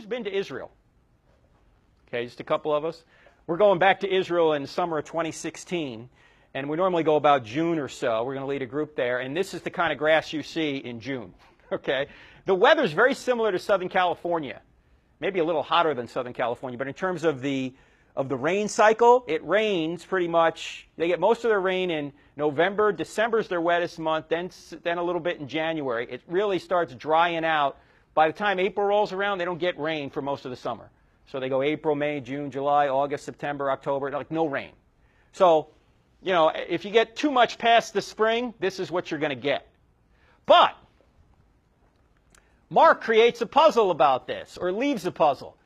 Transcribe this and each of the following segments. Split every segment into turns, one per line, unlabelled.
Who's been to Israel? Okay, just a couple of us. We're going back to Israel in the summer of 2016, and we normally go about June or so. We're going to lead a group there, and this is the kind of grass you see in June. Okay, the weather's very similar to Southern California, maybe a little hotter than Southern California, but in terms of the rain cycle, it rains pretty much. They get most of their rain in November. December's their wettest month, then a little bit in January. It really starts drying out. By the time April rolls around, they don't get rain for most of the summer. So they go April, May, June, July, August, September, October, like no rain. So, you know, if you get too much past the spring, this is what you're going to get. But Mark creates a puzzle about this, or leaves a puzzle.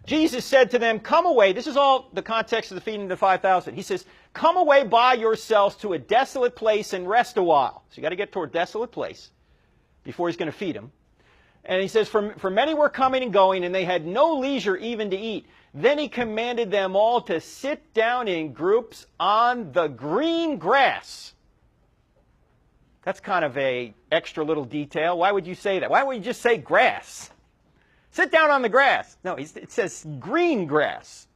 Jesus said to them, come away. This is all the context of the feeding of the 5,000. He says, come away by yourselves to a desolate place and rest a while. So you got to get to a desolate place before he's going to feed them. And he says, for many were coming and going, and they had no leisure even to eat. Then he commanded them all to sit down in groups on the green grass. That's kind of a extra little detail. Why would you say that? Why would you just say grass? Sit down on the grass. No, it says green grass.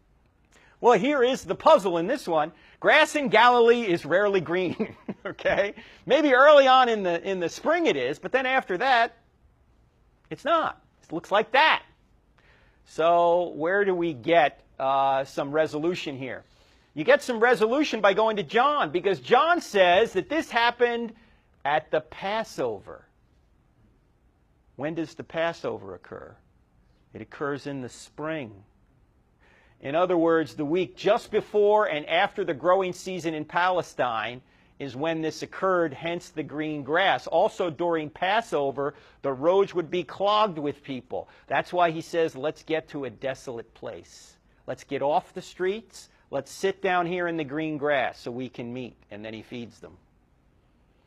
Well, here is the puzzle in this one. Grass in Galilee is rarely green. Okay? Maybe early on in the spring it is, but then after that, it's not. It looks like that. So where do we get some resolution here? You get some resolution by going to John, because John says that this happened at the Passover. When does the Passover occur? It occurs in the spring. In other words, the week just before and after the growing season in Palestine is when this occurred, hence the green grass. Also during Passover, the roads would be clogged with people. That's why he says, let's get to a desolate place. Let's get off the streets. Let's sit down here in the green grass so we can meet. And then he feeds them.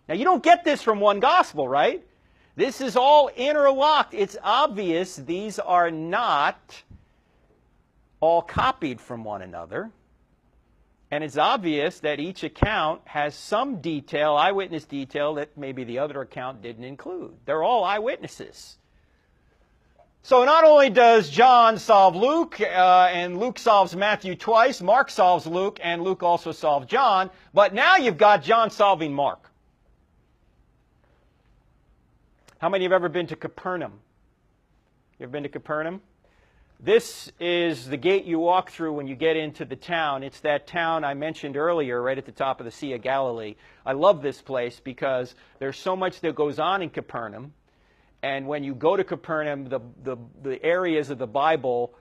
Now, you don't get this from one gospel, right? This is all interlocked. It's obvious these are not all copied from one another. And it's obvious that each account has some detail, eyewitness detail, that maybe the other account didn't include. They're all eyewitnesses. So not only does John solve Luke, and Luke solves Matthew twice, Mark solves Luke, and Luke also solves John, but now you've got John solving Mark. How many have ever been to Capernaum? You ever been to Capernaum? This is the gate you walk through when you get into the town. It's that town I mentioned earlier, right at the top of the Sea of Galilee. I love this place because there's so much that goes on in Capernaum. And when you go to Capernaum, the areas of the Bible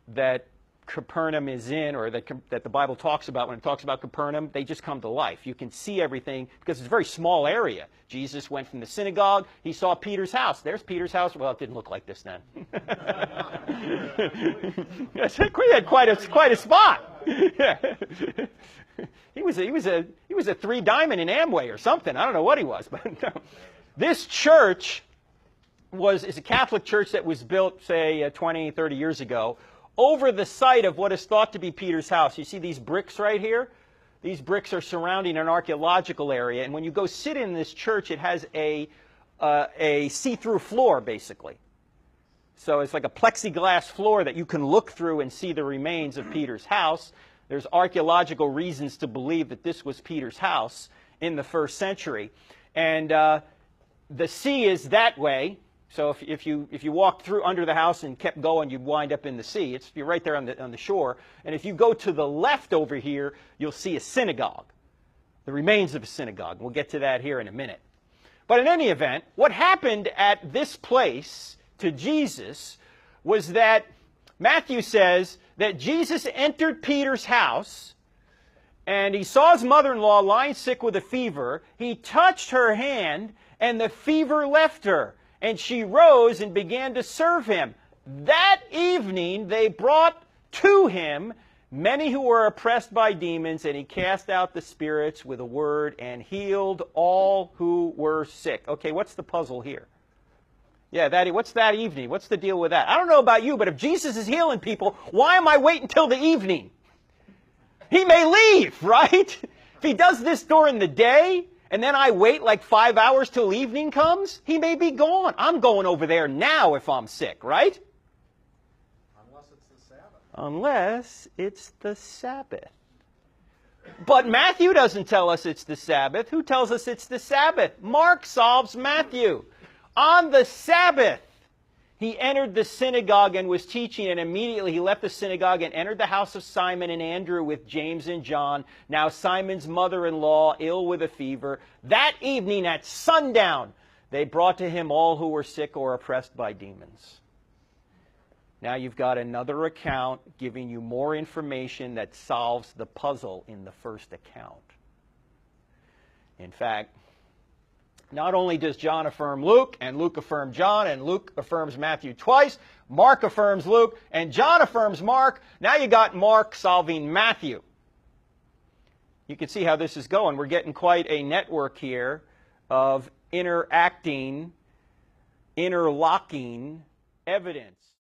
that Capernaum is in, or that the Bible talks about when it talks about Capernaum, they just come to life. You can see everything because it's a very small area. Jesus went from the synagogue. He saw Peter's house. There's Peter's house. Well, it didn't look like this then. He had quite a spot. He was a three diamond in Amway or something. I don't know what he was, but no. This church is a Catholic church that was built, say, 20, 30 years ago, over the site of what is thought to be Peter's house. You see these bricks right here? These bricks are surrounding an archaeological area. And when you go sit in this church, it has a see-through floor, basically. So it's like a plexiglass floor that you can look through and see the remains of Peter's house. There's archaeological reasons to believe that this was Peter's house in the first century. And the sea is that way. So if you walked through under the house and kept going, you'd wind up in the sea. You're right there on the shore. And if you go to the left over here, you'll see a synagogue, the remains of a synagogue. We'll get to that here in a minute. But in any event, what happened at this place to Jesus was that Matthew says that Jesus entered Peter's house, and he saw his mother-in-law lying sick with a fever. He touched her hand, and the fever left her. And she rose and began to serve him. That evening they brought to him many who were oppressed by demons, and he cast out the spirits with a word and healed all who were sick. Okay, what's the puzzle here? Yeah, what's that evening? What's the deal with that? I don't know about you, but if Jesus is healing people, why am I waiting until the evening? He may leave, right? If he does this during the day, and then I wait like 5 hours till evening comes, he may be gone. I'm going over there now if I'm sick, right? unless it's the Sabbath. But Matthew doesn't tell us it's the Sabbath. Who tells us it's the Sabbath? Mark solves Matthew. On the Sabbath, he entered the synagogue and was teaching, and immediately he left the synagogue and entered the house of Simon and Andrew with James and John. Now Simon's mother-in-law, ill with a fever. That evening at sundown, they brought to him all who were sick or oppressed by demons. Now you've got another account giving you more information that solves the puzzle in the first account. In fact, not only does John affirm Luke, and Luke affirm John, and Luke affirms Matthew twice, Mark affirms Luke, and John affirms Mark. Now you got Mark solving Matthew. You can see how this is going. We're getting quite a network here of interlocking evidence.